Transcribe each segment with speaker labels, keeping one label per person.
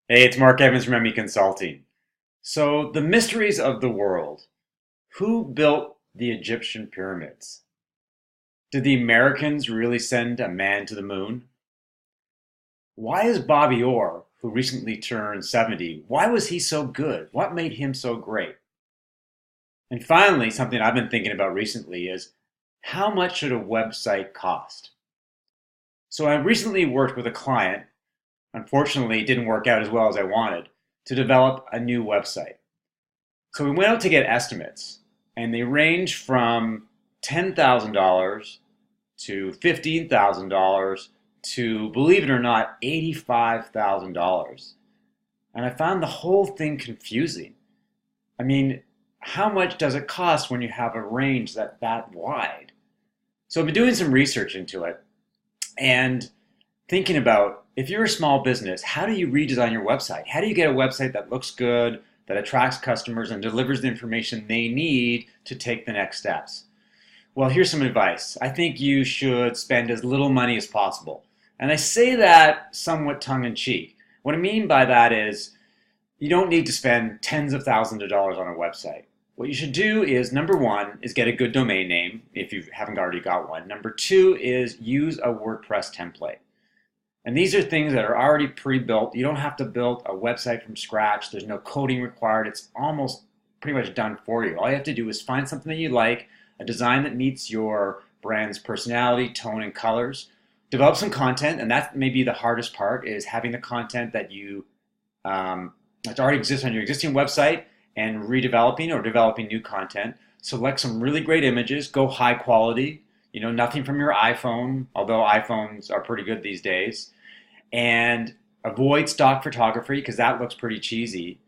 Speaker 1: Hey, it's Mark Evans from ME Consulting. So, the mysteries of the world. Who built the Egyptian pyramids? Did the Americans really send a man to the moon? Why is Bobby Orr, who recently turned 70, why was he so good? What made him so great? And finally, something I've been thinking about recently is how much should a website cost? So, I recently worked with a client, unfortunately, it didn't work out as well as I wanted, to develop a new website. So we went out to get estimates, and they range from $10,000 to $15,000 to, believe it or not, $85,000. And I found the whole thing confusing. I mean, how much does it cost when you have a range that wide? So I've been doing some research into it and thinking about if you're a small business, how do you redesign your website? How do you get a website that looks good, that attracts customers, and delivers the information they need to take the next steps? Well, here's some advice. I think you should spend as little money as possible. And I say that somewhat tongue in cheek. What I mean by that is you don't need to spend tens of thousands of dollars on a website. What you should do is number one is get a good domain name if you haven't already got one. Number two is use a WordPress template. And these are things that are already pre-built. You don't have to build a website from scratch. There's no coding required. It's almost pretty much done for you. All you have to do is find something that you like, a design that meets your brand's personality, tone, and colors. Develop some content, and that may be the hardest part, is having the content that that already exists on your existing website and redeveloping or developing new content. Select some really great images. Go high quality. Nothing from your iPhone, although iPhones are pretty good these days. And avoid stock photography because that looks pretty cheesy.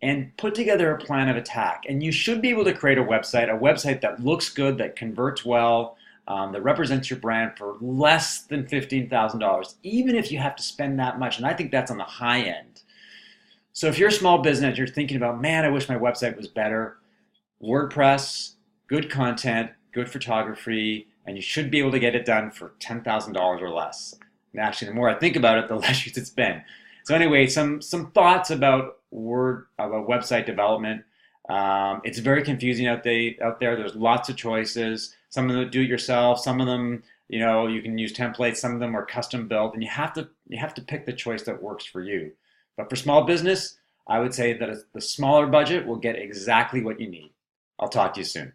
Speaker 1: And put together a plan of attack. And you should be able to create a website that looks good, that converts well, that represents your brand for less than $15,000, even if you have to spend that much. And I think that's on the high end. So if you're a small business, you're thinking about, man, I wish my website was better. WordPress, good content, good photography, and you should be able to get it done for $10,000 or less. And actually, the more I think about it, the less you should spend. So anyway, some thoughts about website development. It's very confusing out there. There's lots of choices. Some of them do it yourself. Some of them, you can use templates. Some of them are custom built, and you have to pick the choice that works for you. But for small business, I would say that the smaller budget will get exactly what you need. I'll talk to you soon.